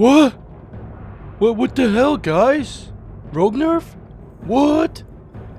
What? What the hell, guys? Rogue nerf? What?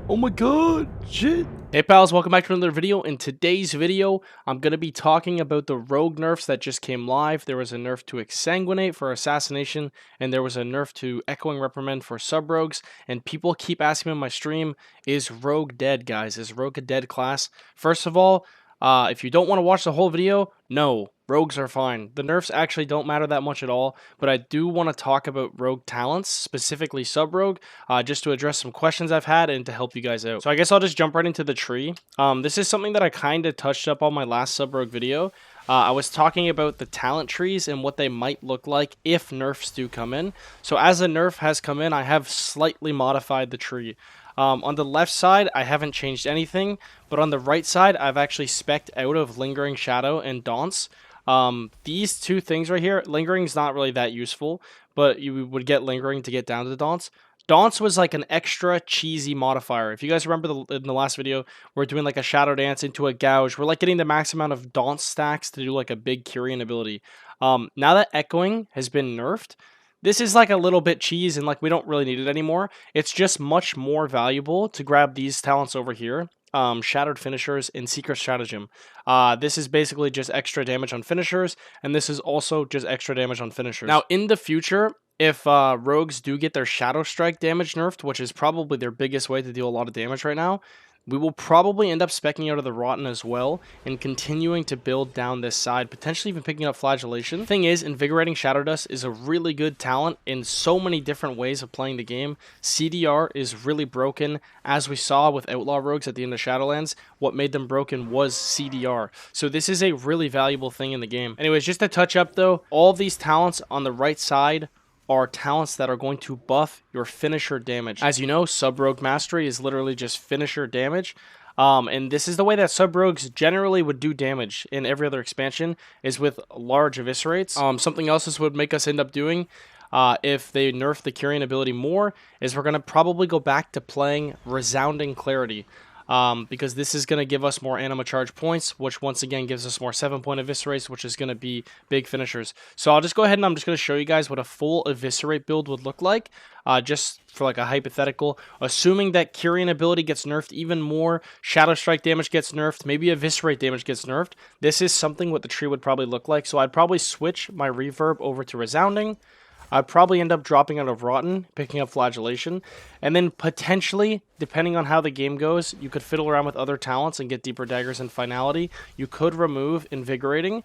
Oh my god, shit. Hey pals, welcome back to another video. In today's video, I'm going to be talking about the rogue nerfs that just came live. There was a nerf to Exsanguinate for Assassination, and there was a nerf to Echoing Reprimand for sub-rogues, and people keep asking me on my stream, is rogue dead, guys? Is rogue a dead class? First of all, if you don't want to watch the whole video, no, rogues are fine. The nerfs actually don't matter that much at all, but I do want to talk about rogue talents, specifically sub-rogue, just to address some questions I've had and to help you guys out. So I guess I'll just jump right into the tree. This is something that I kind of touched up on my last sub-rogue video. I was talking about the talent trees and what they might look like if nerfs do come in. So as a nerf has come in, I have slightly modified the tree. On the left side, I haven't changed anything, but on the right side, I've actually spec'd out of Lingering Shadow and Daunts. These two things right here, Lingering is not really that useful, but you would get Lingering to get down to the Daunts. Daunts was like an extra cheesy modifier. If you guys remember in the last video, we're doing like a Shadow Dance into a Gouge. We're like getting the max amount of Daunts stacks to do like a big Kyrian ability. Now that Echoing has been nerfed, this is like a little bit cheese and like we don't really need it anymore. It's just much more valuable to grab these talents over here. Shattered Finishers and Secret Stratagem. This is basically just extra damage on finishers, and this is also just extra damage on finishers. Now, in the future, if rogues do get their Shadow Strike damage nerfed, which is probably their biggest way to deal a lot of damage right now, we will probably end up speccing out of the Rotten as well and continuing to build down this side, potentially even picking up Flagellation. Thing is, Invigorating Shadow Dust is a really good talent in so many different ways of playing the game. CDR is really broken, as we saw with Outlaw Rogues at the end of Shadowlands. What made them broken was CDR. So this is a really valuable thing in the game. Anyways, just to touch up though, all of these talents on the right side are talents that are going to buff your finisher damage. As you know, Sub-Rogue Mastery is literally just finisher damage. And this is the way that Sub-Rogues generally would do damage in every other expansion, is with large eviscerates. Something else this would make us end up doing, if they nerf the Kyrian ability more, is we're going to probably go back to playing Resounding Clarity. Because this is going to give us more Anima Charge points, which once again gives us more 7-point Eviscerates, which is going to be big finishers. So I'll just go ahead and I'm just going to show you guys what a full Eviscerate build would look like, just for like a hypothetical. Assuming that Kyrian ability gets nerfed even more, Shadow Strike damage gets nerfed, maybe Eviscerate damage gets nerfed, this is something what the tree would probably look like. So I'd probably switch my Reverb over to Resounding. I'd probably end up dropping out of Rotten, picking up Flagellation, and then potentially, depending on how the game goes, you could fiddle around with other talents and get Deeper Daggers and Finality. You could remove Invigorating,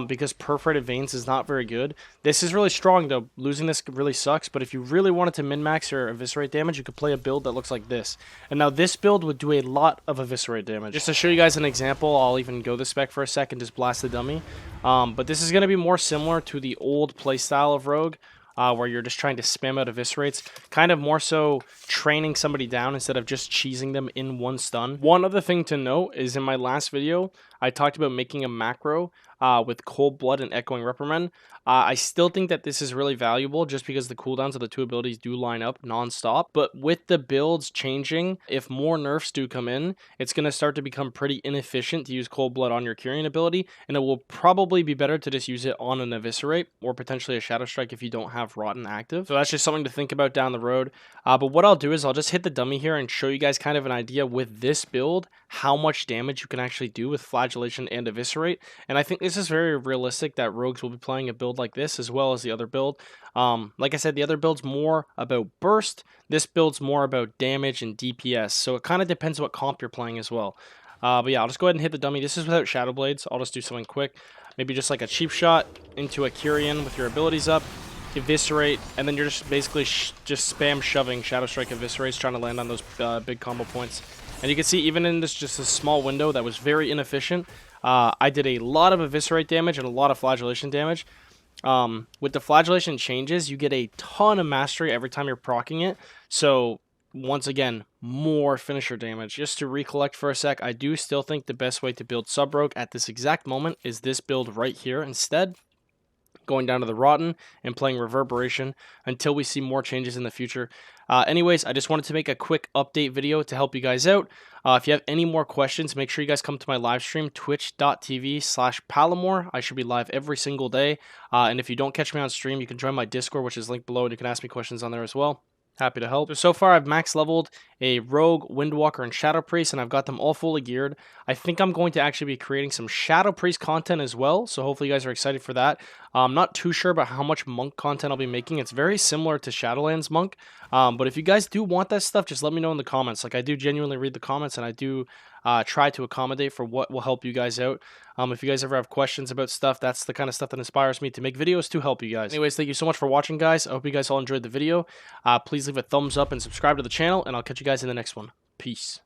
because Perforated Veins is not very good. This is really strong though, losing this really sucks, but if you really wanted to min-max your Eviscerate damage, you could play a build that looks like this. And now this build would do a lot of Eviscerate damage. Just to show you guys an example, I'll even go the spec for a second, just blast the dummy. But this is going to be more similar to the old playstyle of Rogue, where you're just trying to spam out Eviscerates, kind of more so training somebody down instead of just cheesing them in one stun. One other thing to note is in my last video, I talked about making a macro with Cold Blood and Echoing Reprimand. I still think that this is really valuable just because the cooldowns of the two abilities do line up non-stop. But with the builds changing, if more nerfs do come in, it's going to start to become pretty inefficient to use Cold Blood on your Kyrian ability, and it will probably be better to just use it on an Eviscerate or potentially a Shadow Strike if you don't have Rotten active. So that's just something to think about down the road. But what I'll do is I'll just hit the dummy here and show you guys kind of an idea with this build, how much damage you can actually do with Flagellation and Eviscerate. And I think this is very realistic that rogues will be playing a build like this as well as the other build. Like I said, the other build's more about burst. This build's more about damage and DPS. So it kind of depends what comp you're playing as well. But yeah, I'll just go ahead and hit the dummy. This is without Shadow Blades. I'll just do something quick. Maybe just like a cheap shot into a Kyrian with your abilities up. Eviscerate, and then you're just basically just spam shoving Shadow Strike Eviscerates, trying to land on those big combo points. And you can see even in this just a small window that was very inefficient, I did a lot of Eviscerate damage and a lot of Flagellation damage. With the Flagellation changes, you get a ton of mastery every time you're proccing it. So once again, more finisher damage. Just to recollect for a sec, I do still think the best way to build Sub-Rogue at this exact moment is this build right here instead. going down to the Rotten and playing Reverberation until we see more changes in the future. Anyways, I just wanted to make a quick update video to help you guys out. If you have any more questions, make sure you guys come to my live stream, twitch.tv/Palumor. I should be live every single day. And if you don't catch me on stream, you can join my Discord, which is linked below, and you can ask me questions on there as well. Happy to help. So far, I've max leveled a Rogue, Windwalker, and Shadow Priest, and I've got them all fully geared. I think I'm going to actually be creating some Shadow Priest content as well, so hopefully you guys are excited for that. I'm not too sure about how much Monk content I'll be making. It's very similar to Shadowlands Monk, but if you guys do want that stuff, just let me know in the comments. Like, I do genuinely read the comments, and I do try to accommodate for what will help you guys out. If you guys ever have questions about stuff, that's the kind of stuff that inspires me to make videos to help you guys. Anyways, thank you so much for watching, guys. I hope you guys all enjoyed the video. Please leave a thumbs up and subscribe to the channel, and I'll catch you guys in the next one. Peace.